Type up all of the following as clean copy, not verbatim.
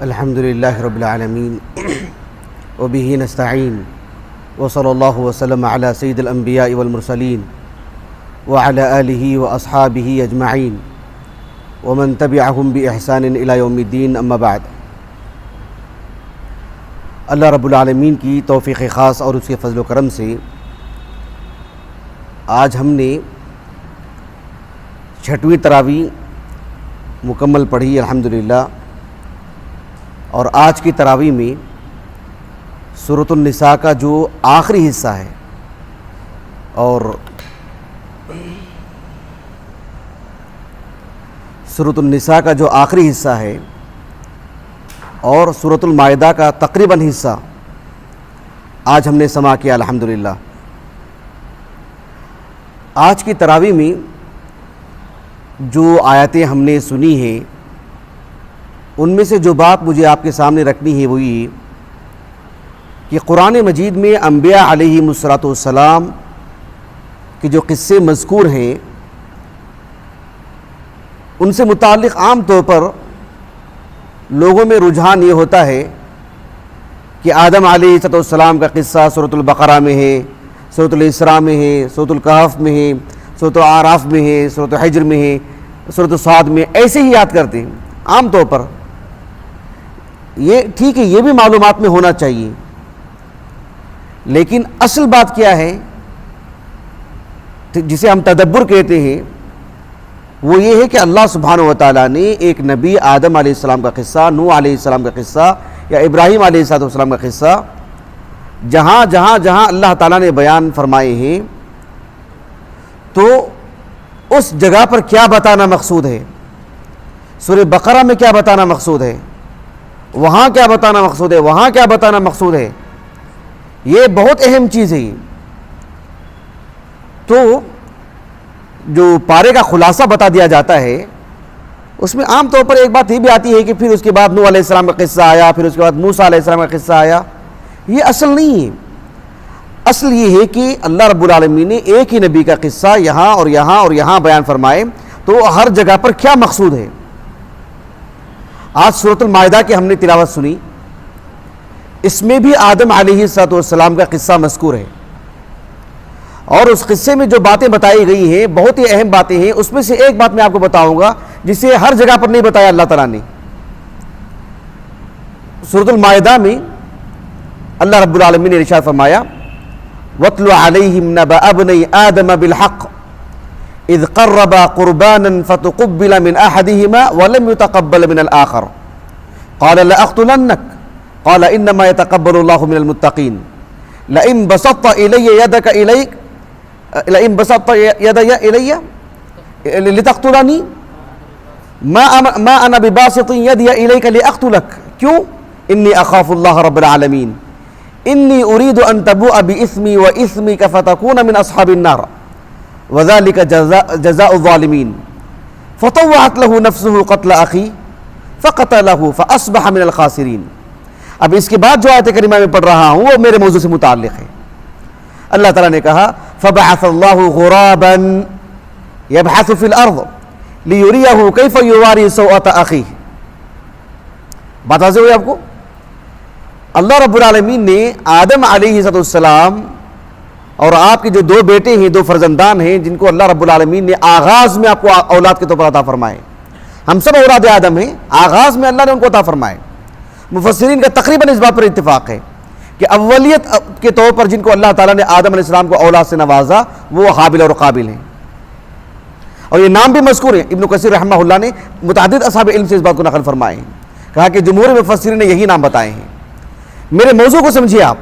الحمد للہ رب العالمین وبہ نستعین وصلی اللہ وسلم علی سید الانبیاء والمرسلین وعلی آلہ واصحابہ اجمعین ومن تبعہم باحسان الی یوم الدین اما بعد۔ اللہ رب العالمین کی توفیق خاص اور اس کے فضل و کرم سے آج ہم نے 6ویں تراویح مکمل پڑھی الحمدللہ، اور آج کی تراویح میں سورۃ النساء کا جو آخری حصہ ہے اور سورۃ النساء کا جو آخری حصہ ہے اور سورۃ المائدہ کا تقریباً حصہ آج ہم نے سماع کیا الحمدللہ۔ آج کی تراویح میں جو آیتیں ہم نے سنی ہیں ان میں سے جو بات مجھے آپ کے سامنے رکھنی ہے وہ یہ کہ قرآن مجید میں انبیاء علیہم السلام کے جو قصے مذکور ہیں ان سے متعلق عام طور پر لوگوں میں رجحان یہ ہوتا ہے کہ آدم علیہ السلام کا قصہ سورۃ البقرہ میں ہے، سورۃ الاسراء میں ہے، سورۃ الکہف میں ہے، سورۃ الاعراف میں ہے، سورۃ حجر میں ہے، سورۃ صاد میں، ایسے ہی یاد کرتے ہیں عام طور پر۔ یہ ٹھیک ہے، یہ بھی معلومات میں ہونا چاہیے، لیکن اصل بات کیا ہے جسے ہم تدبر کہتے ہیں وہ یہ ہے کہ اللہ سبحانہ و تعالیٰ نے ایک نبی آدم علیہ السلام کا قصہ، نوح علیہ السلام کا قصہ یا ابراہیم علیہ السلام کا قصہ جہاں اللہ تعالیٰ نے بیان فرمائے ہیں تو اس جگہ پر کیا بتانا مقصود ہے، سورہ بقرہ میں کیا بتانا مقصود ہے، وہاں کیا بتانا مقصود ہے، وہاں کیا بتانا مقصود ہے، یہ بہت اہم چیز ہے۔ تو جو پارے کا خلاصہ بتا دیا جاتا ہے اس میں عام طور پر ایک بات یہ بھی آتی ہے کہ پھر اس کے بعد نوح علیہ السلام کا قصہ آیا، پھر اس کے بعد موسیٰ علیہ السلام کا قصہ آیا۔ یہ اصل نہیں ہے، اصل یہ ہے کہ اللہ رب العالمین نے ایک ہی نبی کا قصہ یہاں اور یہاں اور یہاں بیان فرمائے، تو ہر جگہ پر کیا مقصود ہے۔ آج سورۃ المائدہ کی ہم نے تلاوت سنی، اس میں بھی آدم علیہ السلام کا قصہ مذکور ہے، اور اس قصے میں جو باتیں بتائی گئی ہیں بہت ہی اہم باتیں ہیں۔ اس میں سے ایک بات میں آپ کو بتاؤں گا جسے ہر جگہ پر نہیں بتایا اللہ تعالیٰ نے۔ سورۃ المائدہ میں اللہ رب العالمین نے ارشاد فرمایا وَاتْلُ عَلَيْهِمْ نَبَأَ ابْنَيْ آدَمَ بِالْحَقِّ اذ قربا قربانا فتقبل من احدهما ولم يتقبل من الاخر قال لاقتلنك قال انما يتقبل الله من المتقين لئن بسطت يدي الي لتقتلني ما انا بباسط يدي اليك لاقتلك کیوں انی اخاف الله رب العالمين انی اريد ان تبوء باثمي واثمك فتكون من اصحاب النار وَذَلِكَ جَزَاءُ الظَّالِمِينَ فَطَوَّعَتْ لَهُ نَفْسُهُ قَتْلَ أَخِيهِ فَقَتَلَهُ فَأَصْبَحَ مِنَ الْخَاسِرِينَ۔ اب اس کے بعد جو آیت کریمہ میں پڑھ رہا ہوں وہ میرے موضوع سے متعلق ہے۔ اللہ تعالیٰ نے کہا فَبَعَثَ اللَّهُ غُرَابًا يَبْحَثُ فِي الْأَرْضِ لِيُرِيَهُ كَيْفَ يُوَارِي سَوْءَةَ أَخِيهِ۔ بات واضح ہوئی آپ کو؟ اللہ رب العالمین نے آدم علیہ السلام اور آپ کے جو دو بیٹے ہیں، دو فرزندان ہیں جن کو اللہ رب العالمین نے آغاز میں آپ کو اولاد کے طور پر عطا فرمائے، ہم سب اولاد آدم ہیں، آغاز میں اللہ نے ان کو عطا فرمائے۔ مفسرین کا تقریباً اس بات پر اتفاق ہے کہ اولیت کے طور پر جن کو اللہ تعالیٰ نے آدم علیہ السلام کو اولاد سے نوازا وہ حابل اور قابل ہیں، اور یہ نام بھی مذکور ہیں۔ ابن کثیر رحمہ اللہ نے متعدد اصحاب علم سے اس بات کو نقل فرمائے ہیں، کہا کہ جمہور مفسرین نے یہی نام بتائے ہیں۔ میرے موضوع کو سمجھیے آپ،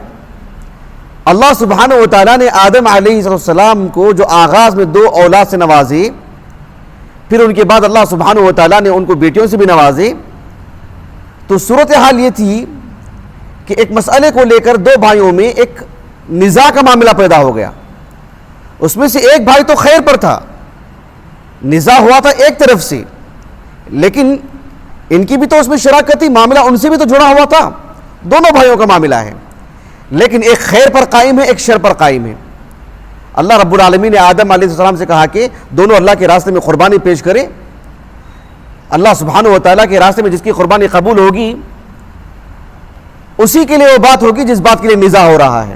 اللہ سبحانہ و تعالیٰ نے آدم علیہ السلام کو جو آغاز میں دو اولاد سے نوازے، پھر ان کے بعد اللہ سبحانہ و تعالیٰ نے ان کو بیٹیوں سے بھی نوازے، تو صورتحال یہ تھی کہ ایک مسئلے کو لے کر دو بھائیوں میں ایک نزاع کا معاملہ پیدا ہو گیا۔ اس میں سے ایک بھائی تو خیر پر تھا، نزاع ہوا تھا ایک طرف سے، لیکن ان کی بھی تو اس میں شراکت تھی، معاملہ ان سے بھی تو جڑا ہوا تھا، دونوں بھائیوں کا معاملہ ہے، لیکن ایک خیر پر قائم ہے، ایک شر پر قائم ہے۔ اللہ رب العالمین نے آدم علیہ السلام سے کہا کہ دونوں اللہ کے راستے میں قربانی پیش کریں، اللہ سبحانہ و تعالیٰ کے راستے میں جس کی قربانی قبول ہوگی اسی کے لیے وہ بات ہوگی جس بات کے لیے نزاع ہو رہا ہے۔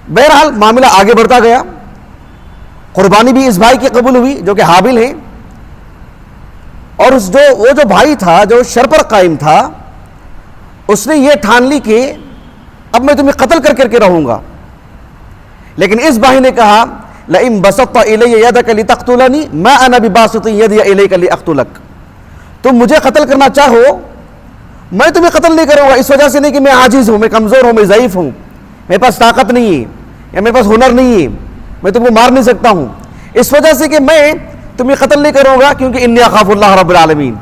بہرحال معاملہ آگے بڑھتا گیا، قربانی بھی اس بھائی کی قبول ہوئی جو کہ حابل ہیں، اور وہ جو بھائی تھا جو شر پر قائم تھا، اس نے یہ ٹھان لی کہ اب میں تمہیں قتل کر کے رہوں گا، لیکن اس بھائی نے کہا لئن بسطت الی یدک لتقتلنی ما انا بباسط یدی الیک لاقتلک، تم مجھے قتل کرنا چاہو میں تمہیں قتل نہیں کروں گا، اس وجہ سے نہیں کہ میں عاجز ہوں، میں کمزور ہوں، میں ضعیف ہوں، میرے پاس طاقت نہیں ہے یا میرے پاس ہنر نہیں ہے، میں تم کو مار نہیں سکتا ہوں، اس وجہ سے کہ میں تمہیں قتل نہیں کروں گا کیونکہ انی اخاف اللہ رب العالمین۔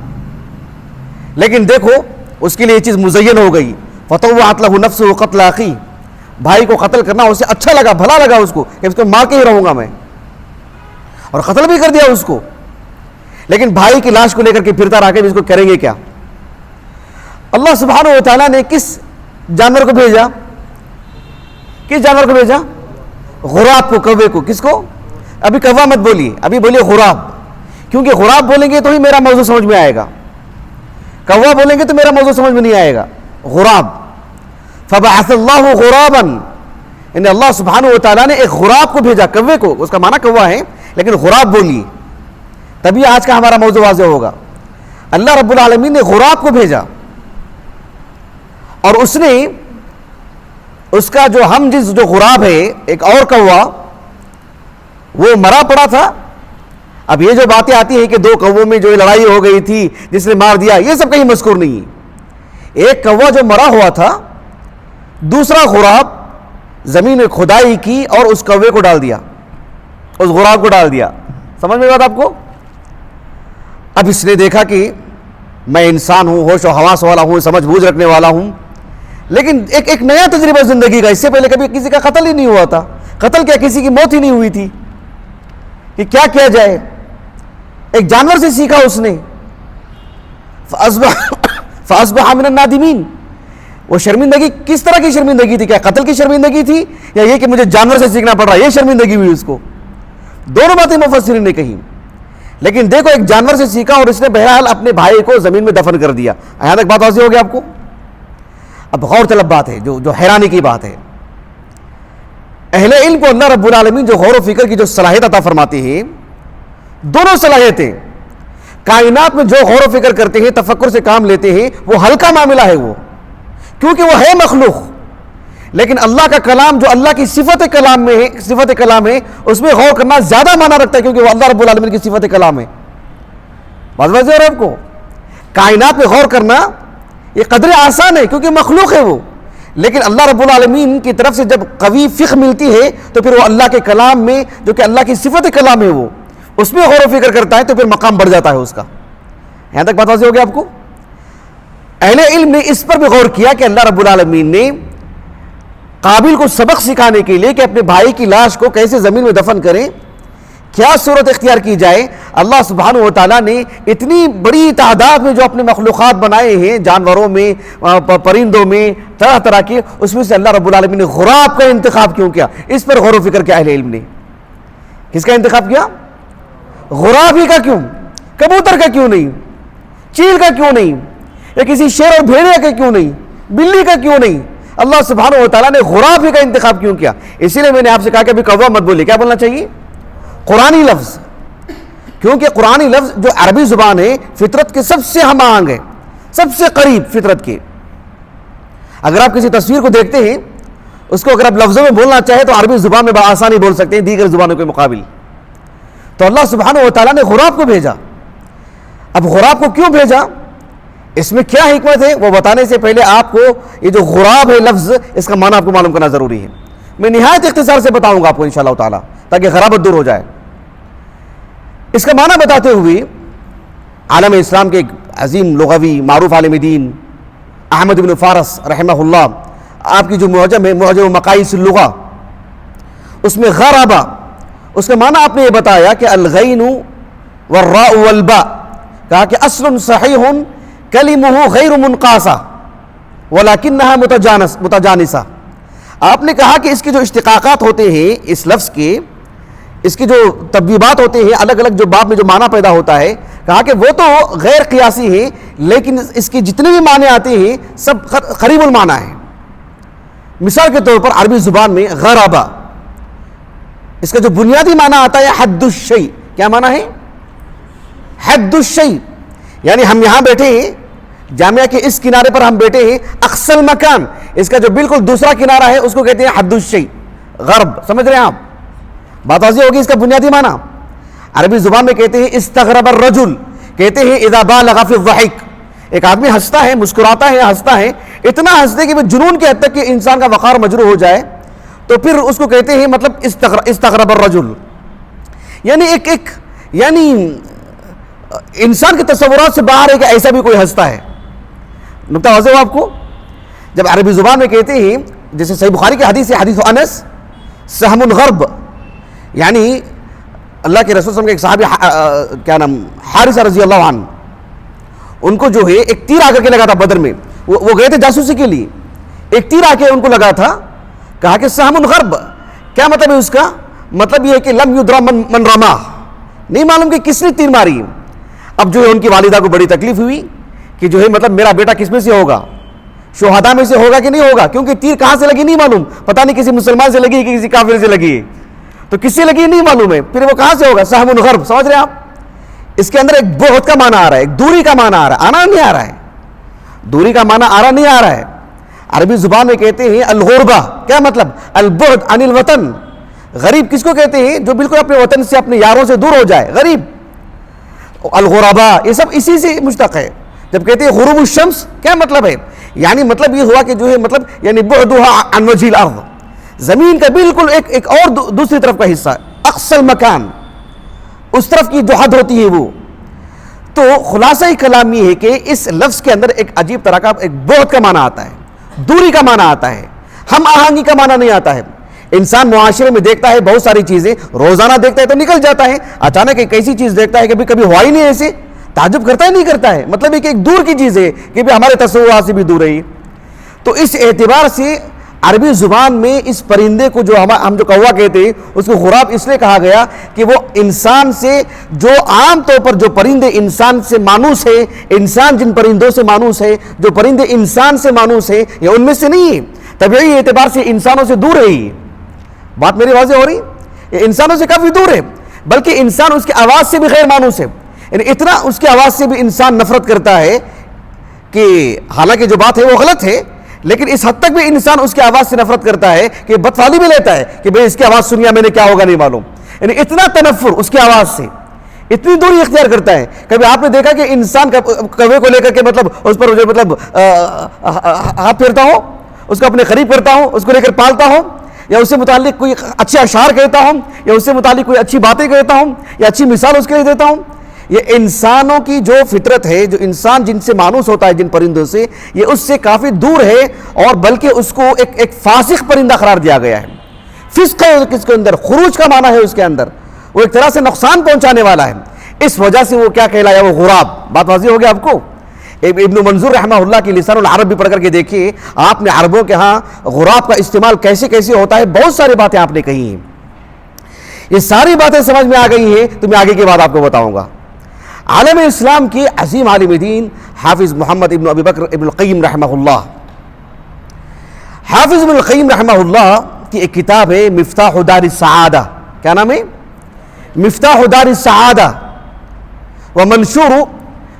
لیکن دیکھو اس کے لیے یہ چیز مزین ہو گئی، فطوعت له نفسه قتل اخی، بھائی کو قتل کرنا اسے اچھا لگا، بھلا لگا اس کو کہ اس کو مار کے ہی رہوں گا میں، اور قتل بھی کر دیا اس کو۔ لیکن بھائی کی لاش کو لے کر کے پھرتا رہا کہ اس کو کریں گے کیا؟ اللہ سبحانہ و تعالیٰ نے کس جانور کو بھیجا؟ کس جانور کو بھیجا؟ غراب کو، کوے کو۔ کس کو؟ ابھی کوا مت بولیے، ابھی بولیے غراب، کیونکہ غراب بولیں گے تو ہی میرا موضوع سمجھ میں آئے گا، کوا بولیں گے تو میرا موضوع سمجھ میں نہیں آئے گا۔ غراب، فبعث اللہ غرابا، یعنی اللہ سبحانہ و تعالیٰ نے ایک غراب کو بھیجا، کوے کو، اس کا معنی کوا ہے لیکن غراب بولیے تبھی آج کا ہمارا موضوع واضح ہوگا۔ اللہ رب العالمین نے غراب کو بھیجا، اور اس نے اس کا جو ہم جس جو غراب ہے ایک اور کوا وہ مرا پڑا تھا۔ اب یہ جو باتیں آتی ہیں کہ دو کووں میں جو لڑائی ہو گئی تھی جس نے مار دیا، یہ سب کہیں مذکور نہیں ہے۔ ایک کوا جو مرا ہوا تھا، دوسرا غراب زمین میں کھدائی کی اور اس کوے کو ڈال دیا، اس غراب کو ڈال دیا۔ سمجھ میں بات آپ کو؟ اب اس نے دیکھا کہ میں انسان ہوں، ہوش و حواس والا ہوں، سمجھ بوجھ رکھنے والا ہوں، لیکن ایک نیا تجربہ زندگی کا، اس سے پہلے کبھی کسی کا قتل ہی نہیں ہوا تھا، قتل کیا کسی کی موت ہی نہیں ہوئی تھی، کہ کیا کیا جائے؟ ایک جانور سے سیکھا اس نے، فَأَصْبَحَ مِنَ النَّادِمِينَ۔ وہ شرمندگی کس طرح کی شرمندگی تھی؟ کیا قتل کی شرمندگی تھی یا یہ کہ مجھے جانور سے سیکھنا پڑ رہا، یہ شرمندگی ہوئی اس کو؟ دونوں باتیں مفسرین نے کہیں، لیکن دیکھو ایک جانور سے سیکھا اور اس نے بہرحال اپنے بھائی کو زمین میں دفن کر دیا۔ یہاں تک بات واضح ہو گیا آپ کو؟ اب غور طلب بات ہے، جو حیرانی کی بات ہے، اہل علم کو اللہ رب العالمین جو غور و فکر کی جو صلاحیت عطا فرماتے ہیں، دونوں صلاحیتیں، کائنات میں جو غور و فکر کرتے ہیں، تفکر سے کام لیتے ہیں، وہ ہلکا معاملہ ہے وہ، کیونکہ وہ ہے مخلوق، لیکن اللہ کا کلام جو اللہ کی صفت کلام ہے اس میں غور کرنا زیادہ معنی رکھتا ہے، کیونکہ وہ اللہ رب العالمین کی صفت کلام ہے۔ بات واضح ہے آپ کو؟ کائنات میں غور کرنا یہ قدر آسان ہے کیونکہ مخلوق ہے وہ، لیکن اللہ رب العالمین کی طرف سے جب قوی فقہ ملتی ہے تو پھر وہ اللہ کے کلام میں جو کہ اللہ کی صفت کلام ہے وہ اس میں غور و فکر کرتا ہے تو پھر مقام بڑھ جاتا ہے اس کا۔ یہاں تک بات واضح ہو گیا آپ کو؟ اہل علم نے اس پر بھی غور کیا کہ اللہ رب العالمین نے قابل کو سبق سکھانے کے لیے کہ اپنے بھائی کی لاش کو کیسے زمین میں دفن کریں، کیا صورت اختیار کی جائے، اللہ سبحانہ و تعالیٰ نے اتنی بڑی تعداد میں جو اپنے مخلوقات بنائے ہیں، جانوروں میں، پرندوں میں، طرح طرح کے، اس میں سے اللہ رب العالمین نے غراب کا انتخاب کیوں کیا؟ اس پر غور و فکر کیا اہل علم نے؟ کس کا انتخاب کیا؟ غراب ہی کا کیوں؟ کبوتر کا کیوں نہیں؟ چیل کا کیوں نہیں؟ یا کسی شیر اور بھیڑیا کا کیوں نہیں؟ بلی کا کیوں نہیں؟ اللہ سبحانہ و تعالیٰ نے غراب ہی کا انتخاب کیوں کیا؟ اسی لیے میں نے آپ سے کہا کہ ابھی کوا مت بولیے، کیا بولنا چاہیے؟ قرآنی لفظ، کیونکہ قرآنی لفظ جو عربی زبان ہے فطرت کے سب سے ہم آہنگ ہے، سب سے قریب فطرت کے۔ اگر آپ کسی تصویر کو دیکھتے ہیں، اس کو اگر آپ لفظوں میں بولنا چاہے تو عربی زبان میں بآسانی بول سکتے ہیں دیگر زبانوں کے مقابل۔ تو اللہ سبحانہ و تعالیٰ نے غراب کو بھیجا۔ اب غراب کو کیوں بھیجا، اس میں کیا حکمت ہے، وہ بتانے سے پہلے آپ کو یہ جو غراب ہے لفظ، اس کا معنی آپ کو معلوم کرنا ضروری ہے۔ میں نہایت اختصار سے بتاؤں گا آپ کو انشاءاللہ تعالیٰ تاکہ غرابت دور ہو جائے۔ اس کا معنی بتاتے ہوئے عالم اسلام کے ایک عظیم لغوی معروف عالم دین احمد بن فارس رحمہ اللہ، آپ کی جو معجم ہے معجم مقاییس اللغہ، اس میں غرابہ، اس کا معنی آپ نے یہ بتایا کہ الغین والراء والباء، کہا کہ اصل صحیح کلمہ غیر منقاسہ ولکنہا متجانسہ۔ آپ نے کہا کہ اس کے جو اشتقاقات ہوتے ہیں اس لفظ کے، اس کی جو تبویبات ہوتے ہیں، الگ الگ جو باب میں جو معنی پیدا ہوتا ہے، کہا کہ وہ تو غیر قیاسی ہے لیکن اس کے جتنے بھی معنی آتے ہیں سب قریب المعنی ہیں. مثال کے طور پر عربی زبان میں غرابہ، اس کا جو بنیادی معنی آتا ہے حد الشیء. کیا معنی ہے؟ حد الشیء، یعنی ہم یہاں بیٹھے ہیں، جامعہ کے اس کنارے پر ہم بیٹھے ہیں، اقصی المکان، اس کا جو بالکل دوسرا کنارہ ہے اس کو کہتے ہیں حد الشیء، غرب. سمجھ رہے ہیں آپ؟ بات واضح ہوگی. اس کا بنیادی معنی عربی زبان میں کہتے ہیں استغرب الرجل، کہتے ہیں اذا بالغ فی الضحک، ایک آدمی ہنستا ہے، مسکراتا ہے، ہنستا ہے، اتنا ہنستے کہ وہ جنون کے حد تک کہ انسان کا وقار مجروح ہو جائے، تو پھر اس کو کہتے ہیں مطلب استغرب الرجل. یعنی یعنی انسان کے تصورات سے باہر ہے کہ ایسا بھی کوئی ہنستا ہے. نقطہ واضح ہو آپ کو؟ جب عربی زبان میں کہتے ہیں، جیسے صحیح بخاری کی حدیث ہے، حدیث انس، سہم الغرب، یعنی اللہ کے رسول صلی اللہ علیہ وسلم کے ایک صحابی کیا نام حارثہ رضی اللہ عنہ، ان کو جو ہے ایک تیر آ کر کے لگا تھا بدر میں، وہ گئے تھے جاسوسی کے لیے، ایک تیر آ کے ان کو لگا تھا. کہا کہ سہم الغرب، کیا مطلب ہے اس کا؟ مطلب یہ ہے کہ لم یدرا من رما، نہیں معلوم کہ کس نے تیر ماری. اب جو ہے ان کی والدہ کو بڑی تکلیف ہوئی کہ جو ہے مطلب میرا بیٹا کس میں سے ہوگا، شہداء میں سے ہوگا کہ نہیں ہوگا، کیونکہ تیر کہاں سے لگی نہیں معلوم، پتہ نہیں کسی مسلمان سے لگی کہ کسی کافر سے لگی، تو کس سے لگی نہیں معلوم ہے، پھر وہ کہاں سے ہوگا؟ سہم الغرب. سمجھ رہے ہیں آپ؟ اس کے اندر ایک بہت کا معنی آ رہا ہے، ایک دوری کا معنی آ رہا ہے، آنا نہیں آ رہا ہے، دوری کا معنی آ رہا نہیں آ رہا ہے. عربی زبان میں کہتے ہیں الغربہ، کیا مطلب؟ البعد عن الوطن. غریب کس کو کہتے ہیں؟ جو بالکل اپنے وطن سے، اپنے یاروں سے دور ہو جائے، غریب. الغربا، یہ سب اسی سے مشتق ہے. جب کہتے ہیں غروب الشمس، کیا مطلب ہے؟ یعنی مطلب یہ ہوا کہ جو ہے مطلب یعنی بعدها عن وجه الارض، زمین کا بالکل ایک اور دوسری طرف کا حصہ، اقصی المکان، اس طرف کی جو حد ہوتی ہے وہ. تو خلاصہ کلام یہ ہے کہ اس لفظ کے اندر ایک عجیب طرح کا ایک بعد کا معنی آتا ہے، دوری کا معنی آتا ہے، ہم آہنگی کا معنی نہیں آتا ہے. انسان معاشرے میں دیکھتا ہے بہت ساری چیزیں، روزانہ دیکھتا ہے تو نکل جاتا ہے، اچانک ایک ایسی چیز دیکھتا ہے کہ کبھی ہوا ہی نہیں ایسے، تعجب کرتا ہی نہیں کرتا ہے. مطلب یہ کہ ایک دور کی چیز ہے کہ ہمارے تصورات سے بھی دور ہے. تو اس اعتبار سے عربی زبان میں اس پرندے کو جو ہم جو کوا کہتے ہیں اس کو غراب اس لیے کہا گیا کہ وہ انسان سے، جو عام طور پر جو پرندے انسان سے مانوس ہے، انسان جن پرندوں سے مانوس ہے، جو پرندے انسان سے مانوس ہے، یہ ان میں سے نہیں ہے، طبعی اعتبار سے انسانوں سے دور ہے. یہ بات میری واضح ہو رہی؟ یہ انسانوں سے کافی دور ہے، بلکہ انسان اس کی آواز سے بھی غیر مانوس ہے. یعنی اتنا اس کی آواز سے بھی انسان نفرت کرتا ہے کہ حالانکہ جو بات ہے وہ غلط ہے، لیکن اس حد تک بھی انسان اس کی آواز سے نفرت کرتا ہے کہ بدفعلی بھی لیتا ہے کہ بھئی اس کی آواز سنیا میں نے کیا ہوگا نہیں معلوم. یعنی اتنا تنفر اس کی آواز سے، اتنی دوری اختیار کرتا ہے. کبھی آپ نے دیکھا کہ انسان کوے کو لے کر کے مطلب اس پر جو مطلب ہاتھ پھیرتا ہو، اس کو اپنے قریب کرتا ہوں، اس کو لے کر پالتا ہوں، یا اس سے متعلق کوئی اچھے اشعار کہتا ہوں، یا اس سے متعلق کوئی اچھی باتیں کہتا ہوں، یا اچھی مثال اس کے لیے دیتا ہوں. یہ انسانوں کی جو فطرت ہے، جو انسان جن سے مانوس ہوتا ہے، جن پرندوں سے، یہ اس سے کافی دور ہے، اور بلکہ اس کو ایک فاسق پرندہ قرار دیا گیا ہے. فسق ہے کس کے اندر، خروج کا معنی ہے اس کے اندر، وہ ایک طرح سے نقصان پہنچانے والا ہے. اس وجہ سے وہ کیا کہلایا؟ وہ غراب. بات واضح ہو گیا آپ کو؟ ابن منظور رحمہ اللہ کی لسان العرب بھی پڑھ کر کے دیکھیے، آپ نے عربوں کے ہاں غراب کا استعمال کیسے کیسے ہوتا ہے، بہت ساری باتیں آپ نے کہی ہیں. یہ ساری باتیں سمجھ میں آ گئی ہیں تو میں آگے کی بات آپ کو بتاؤں گا. عالم اسلام کی عظیم عالم دین حافظ محمد ابن ابی بکر ابن القیم رحمہ اللہ، حافظ ابن القیم رحمہ اللہ کی ایک کتاب ہے مفتاح دار السعادہ. کیا نام ہے؟ مفتاح دار السعادہ ومنشور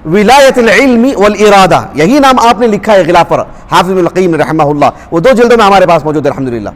ولایت العلم والارادہ. یہی نام آپ نے لکھا ہے غلاف پر، حافظ ابن القیم رحمہ اللہ. وہ 2 جلدوں میں ہمارے پاس موجود ہے الحمدللہ.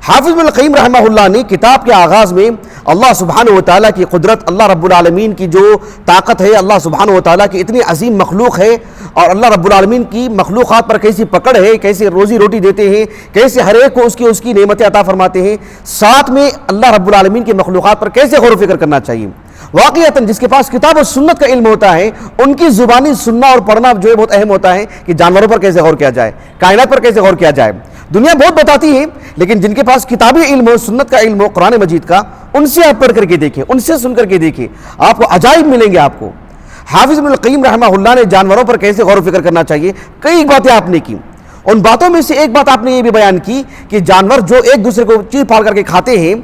حافظ ابن القیم رحمہ اللہ نے کتاب کے آغاز میں اللہ سبحانہ و تعالیٰ کی قدرت، اللہ رب العالمین کی جو طاقت ہے، اللہ سبحانہ و تعالیٰ کی اتنی عظیم مخلوق ہے، اور اللہ رب العالمین کی مخلوقات پر کیسی پکڑ ہے، کیسے روزی روٹی دیتے ہیں، کیسے ہر ایک کو اس کی نعمتیں عطا فرماتے ہیں، ساتھ میں اللہ رب العالمین کی مخلوقات پر کیسے غور و فکر کرنا چاہیے. واقعتاً جس کے پاس کتاب و سنت کا علم ہوتا ہے، ان کی زبانی سننا اور پڑھنا جو ہے بہت اہم ہوتا ہے کہ جانوروں پر کیسے غور کیا جائے، کائنات پر کیسے غور کیا جائے. دنیا بہت بتاتی ہے، لیکن جن کے پاس کتابی علم ہو، سنت کا علم ہو، قرآن مجید کا، ان سے آپ پڑھ کر کے دیکھیں، ان سے سن کر کے دیکھیں، آپ کو عجائب ملیں گے. آپ کو حافظ ابن القیم رحمہ اللہ نے جانوروں پر کیسے غور و فکر کرنا چاہیے کئی باتیں آپ نے کی. ان باتوں میں سے ایک بات آپ نے یہ بھی بیان کی کہ جانور جو ایک دوسرے کو چیر پھاڑ کر کے کھاتے ہیں،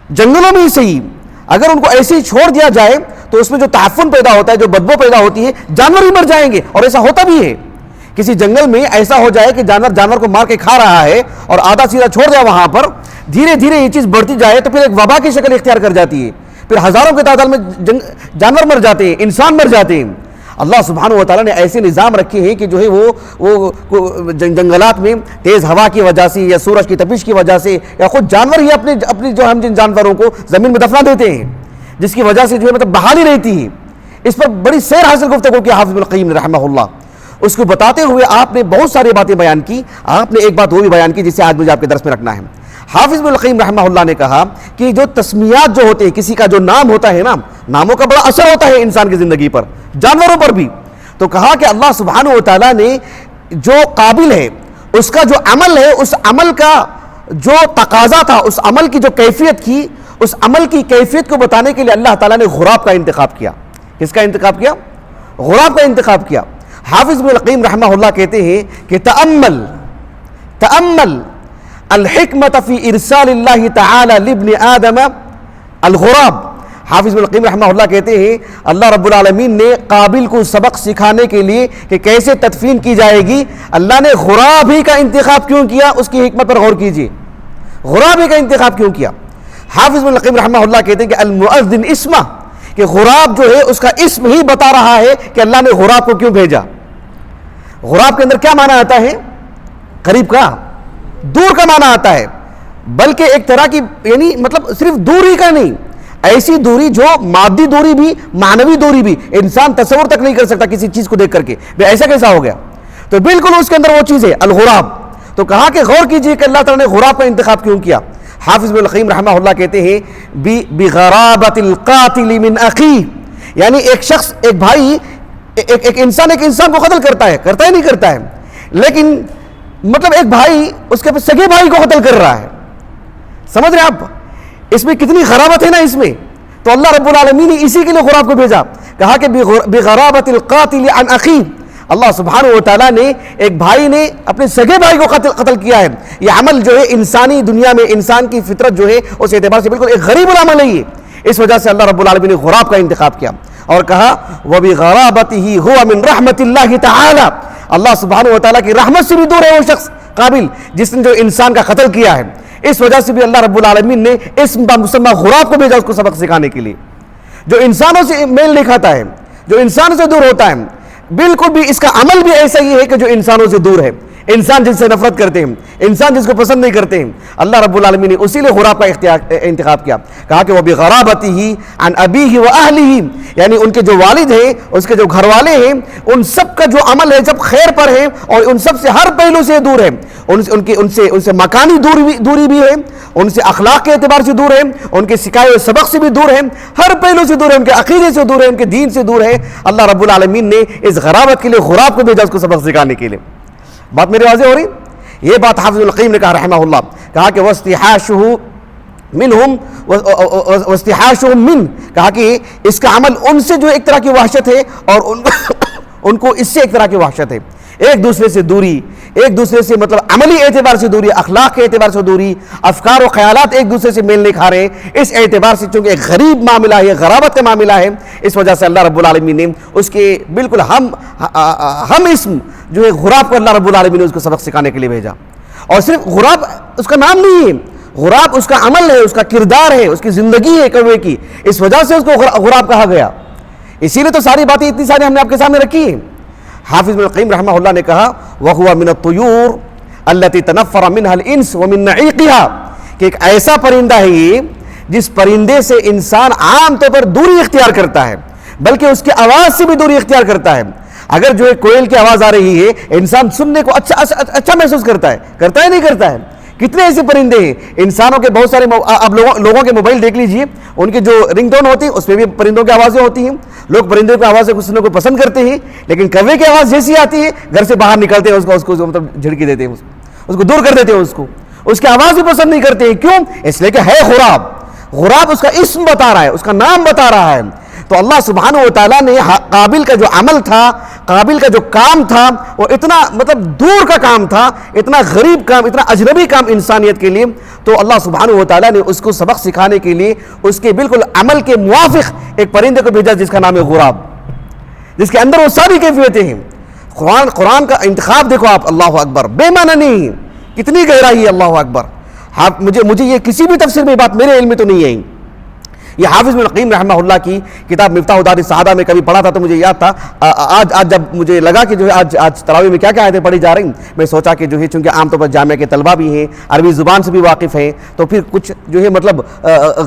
جنگلوں میں ہی صحیح، اگر ان کو ایسے ہی چھوڑ دیا جائے تو اس میں جو تعفن پیدا ہوتا ہے, جو بدبو پیدا ہوتی ہے, جانور بھی مر جائیں گے. اور ایسا ہوتا بھی ہے. کسی جنگل میں ایسا ہو جائے کہ جانور کو مار کے کھا رہا ہے اور آدھا سیدھا چھوڑ دیا وہاں پر, دھیرے دھیرے یہ چیز بڑھتی جائے تو پھر ایک وبا کی شکل اختیار کر جاتی ہے. پھر ہزاروں کی تعداد میں جانور مر جاتے ہیں, انسان مر جاتے ہیں. اللہ سبحانہ و تعالیٰ نے ایسے نظام رکھے ہیں کہ جو ہے وہ جنگلات میں تیز ہوا کی وجہ سے یا سورج کی تپش کی وجہ سے یا خود جانور ہی اپنی جو ہم جن جانوروں کو زمین میں دفنا دیتے ہیں, جس کی وجہ سے جو ہے مطلب بحالی رہتی ہے. اس پر بڑی سیر حاصل گفتگو کی حافظ ابن القیم نے رحمہ اللہ. اس کو بتاتے ہوئے آپ نے بہت ساری باتیں بیان کی. آپ نے ایک بات وہ بھی بیان کی جسے آج مجھے آپ کے درس میں رکھنا ہے. حافظ ابن القیم رحمہ اللہ نے کہا کہ جو تسمیات جو ہوتے ہیں, کسی کا جو نام ہوتا ہے نا, ناموں کا بڑا اثر ہوتا ہے انسان کی زندگی پر, جانوروں پر بھی. تو کہا کہ اللہ سبحانہ و تعالیٰ نے جو قابل ہے اس کا جو عمل ہے, اس عمل کا جو تقاضا تھا, اس عمل کی جو کیفیت تھی, اس عمل کی کیفیت کو بتانے کے لیے اللہ تعالیٰ نے غراب کا انتخاب کیا. کس کا انتخاب کیا؟ غراب کا انتخاب کیا. حافظ ابن القیم رحمہ اللہ کہتے ہیں کہ تأمل الحکمت فی ارسال اللہ تعالی لابن آدم الغراب. حافظ ابن القیم رحمہ اللہ کہتے ہیں اللہ رب العالمین نے قابل کو سبق سکھانے کے لیے کہ کیسے تدفین کی جائے گی, اللہ نے غراب ہی کا انتخاب کیوں کیا, اس کی حکمت پر غور کیجئے. غراب ہی کا انتخاب کیوں کیا؟ حافظ ابن القیم رحمہ اللہ کہتے ہیں کہ المؤذن اسمہ, کہ غراب جو ہے اس کا اسم ہی بتا رہا ہے کہ اللہ نے غراب کو کیوں بھیجا. غراب کے اندر کیا معنی آتا ہے؟ قریب کا, دور کا معنی آتا ہے. بلکہ ایک طرح کی یعنی مطلب صرف دوری کا نہیں, ایسی دوری جو مادی دوری بھی, معنوی دوری بھی, انسان تصور تک نہیں کر سکتا کسی چیز کو دیکھ کر کے ایسا کیسا ہو گیا. تو بالکل اس کے اندر وہ چیز ہے الغراب. تو کہا کہ غور کیجئے کہ اللہ تعالیٰ نے غراب کا انتخاب کیوں کیا. حافظ ابن القیم رحمہ اللہ کہتے ہیں بغرابت القاتل من اخی, یعنی ایک شخص, ایک بھائی, ایک انسان کو قتل کرتا ہی نہیں کرتا ہے, لیکن مطلب ایک بھائی اس کے سگے بھائی کو قتل کر رہا ہے. سمجھ رہے آپ اس میں کتنی غرابت ہے نا اس میں. تو اللہ رب العالمین نے اسی کے لیے غراب کو بھیجا. کہا کہ بغرابت القاتل عن اخی, اللہ سبحانہ و تعالیٰ نے ایک بھائی نے اپنے سگے بھائی کو قتل کیا ہے. یہ عمل جو ہے انسانی دنیا میں انسان کی فطرت جو ہے اس اعتبار سے بالکل ایک غریب العمل ہے. اس وجہ سے اللہ رب العالمین نے غراب کا انتخاب کیا اور کہا وَبِغَرَابَتِهِ هُوَ مِنْ رَحْمَةِ اللَّهِ تَعَالَى, اللہ سبحانہ و تعالیٰ کی رحمت سے بھی دور ہے وہ شخص قابل جس نے جو انسان کا قتل کیا ہے. اس وجہ سے بھی اللہ رب العالمین نے اسم مسمى غراب کو بھیجا اس کو سبق سکھانے کے لیے. جو انسانوں سے میل نہیں کھاتا ہے, جو انسانوں سے دور ہوتا ہے, بالکل بھی اس کا عمل بھی ایسا ہی ہے کہ جو انسانوں سے دور ہے, انسان جن سے نفرت کرتے ہیں, انسان جس کو پسند نہیں کرتے ہیں, اللہ رب العالمین نے اسی لیے غراب کا انتخاب کیا. کہا کہ وَبِغَرَابَتِهِ عَنْ أَبِيهِ وَأَهْلِهِ, یعنی ان کے جو والد ہیں, اس کے جو گھر والے ہیں, ان سب کا جو عمل ہے جب خیر پر ہے اور ان سب سے ہر پہلو سے دور ہے. ان سے مکانی دوری بھی ہے, ان سے اخلاق کے اعتبار سے دور ہے, ان کے سکھائے ہوئے سبق سے بھی دور ہے, ہر پہلو سے دور ہے, ان کے عقیدے سے دور ہے, ان کے دین سے دور ہے. اللہ رب العالمین نے اس غرابت کے لیے غراب کو بھیجا اس کو سبق سکھانے کے لیے. بات میرے واضح ہو رہی؟ یہ بات حافظ القیم نے کہا رحمہ اللہ. کہا کہ وَاسْتِحَاشُهُ مِنْهُمْ وَاسْتِحَاشُهُمْ مِنْ, کہا کہ اس کا عمل ان سے جو ایک طرح کی وحشت ہے اور ان کو اس سے ایک طرح کی وحشت ہے. ایک دوسرے سے دوری, ایک دوسرے سے مطلب عملی اعتبار سے دوری, اخلاق کے اعتبار سے دوری, افکار و خیالات ایک دوسرے سے میل نہیں کھا رہے. اس اعتبار سے چونکہ ایک غریب معاملہ ہے, غرابت کا معاملہ ہے, اس وجہ سے اللہ رب العالمین نے اس کے بالکل ہم اسم جو ہے غراب کو اللہ رب العالمین نے اس کو سبق سکھانے کے لیے بھیجا. اور صرف غراب اس کا نام نہیں ہے, غراب اس کا عمل ہے, اس کا کردار ہے, اس کی زندگی ہے کوے کی, اس وجہ سے اس کو غراب کہا گیا. اسی لیے تو ساری باتیں اتنی ساری ہم نے آپ کے سامنے رکھی ہیں. حافظ ابن القیم رحمہ اللہ نے کہا وَهُوَ مِنَ الطُّيُورِ الَّتِي تَنَفَّرَ مِنْهَا الْإِنسُ وَمِنْ نَعِيقِهَا, کہ ایک ایسا پرندہ ہے یہ جس پرندے سے انسان عام طور پر دوری اختیار کرتا ہے, بلکہ اس کی آواز سے بھی دوری اختیار کرتا ہے. اگر جو ایک کوئل کی آواز آ رہی ہے, انسان سننے کو اچھا محسوس کرتا ہے نہیں کرتا ہے. کتنے ایسے پرندے ہیں, انسانوں کے بہت سارے, اب لوگوں کے موبائل دیکھ لیجئے, ان کے جو رنگ ٹون ہوتی ہے اس میں بھی پرندوں کی آوازیں ہوتی ہیں. لوگ پرندوں کی آوازیں سننے کو پسند کرتے ہیں, لیکن کوے کی آواز جیسی آتی ہے گھر سے باہر نکلتے ہیں اس کو مطلب جھڑکی دیتے ہیں, اس کو دور کر دیتے ہیں, اس کی آواز بھی پسند نہیں کرتے ہیں. کیوں؟ اس لیے کہ ہے غراب. غراب اس کا اسم بتا رہا ہے, اس کا نام بتا رہا ہے. تو اللہ سبحانہ و تعالیٰ نے قابل کا جو عمل تھا، قابل کا جو کام تھا، وہ اتنا مطلب دور کا کام تھا، اتنا غریب کام، اتنا اجنبی کام انسانیت کے لیے، تو اللہ سبحانہ و تعالیٰ نے اس کو سبق سکھانے کے لیے اس کے بالکل عمل کے موافق ایک پرندے کو بھیجا جس کا نام ہے غراب، جس کے اندر وہ ساری کیفیتیں ہیں۔ قرآن کا انتخاب دیکھو آپ، اللہ اکبر، بے معنی نہیں، کتنی گہرائی ہے، اللہ اکبر۔ مجھے یہ کسی بھی تفسیر میں بات میرے علم میں تو نہیں ہے، یہ حافظ بن قیم رحمہ اللہ کی کتاب مفتاح دار السعادہ میں کبھی پڑھا تھا تو مجھے یاد تھا۔ آج جب مجھے لگا کہ جو ہے آج تراویح میں کیا کیا آیتیں پڑھی جا رہی، میں سوچا کہ جو ہے چونکہ عام طور پر جامعہ کے طلبہ بھی ہیں، عربی زبان سے بھی واقف ہیں، تو پھر کچھ جو ہے مطلب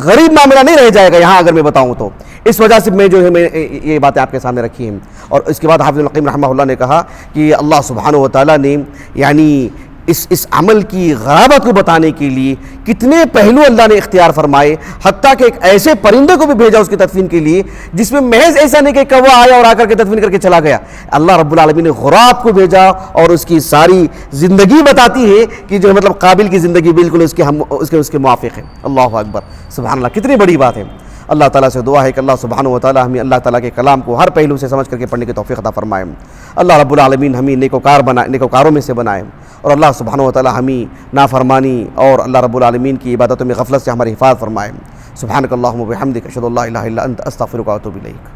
غریب معاملہ نہیں رہ جائے گا یہاں اگر میں بتاؤں تو، اس وجہ سے میں جو ہے میں یہ باتیں آپ کے سامنے رکھی ہیں۔ اور اس کے بعد حافظ بن قیم رحمہ اللہ نے کہا کہ اللہ سبحانہ و تعالیٰ نے یعنی اس عمل کی غرابت کو بتانے کے لیے کتنے پہلو اللہ نے اختیار فرمائے، حتیٰ کہ ایک ایسے پرندے کو بھی بھیجا اس کی تدفین کے لیے جس میں محض ایسا نہیں کہ کوا آیا اور آ کر کے تدفین کر کے چلا گیا، اللہ رب العالمین نے غراب کو بھیجا اور اس کی ساری زندگی بتاتی ہے کہ جو مطلب قابل کی زندگی بالکل اس کے موافق ہے۔ اللہ اکبر، سبحان اللہ، کتنی بڑی بات ہے۔ اللہ تعالیٰ سے دعا ہے کہ اللہ سبحانہ و تعالیٰ ہمیں اللہ تعالیٰ کے کلام کو ہر پہلو سے سمجھ کر کے پڑھنے کی توفیق عطا فرمائے۔ اللہ رب العالمین ہمیں نیکوکاروں میں سے بنائے، اور اللہ سبحانہ و تعالیٰ ہمیں نافرمانی اور اللہ رب العالمین کی عبادتوں میں غفلت سے ہماری حفاظت فرمائے۔ سبحانک اللہم و بحمدک، اشہد ان لا الہ الا انت، استغفرک و اتوب الیک۔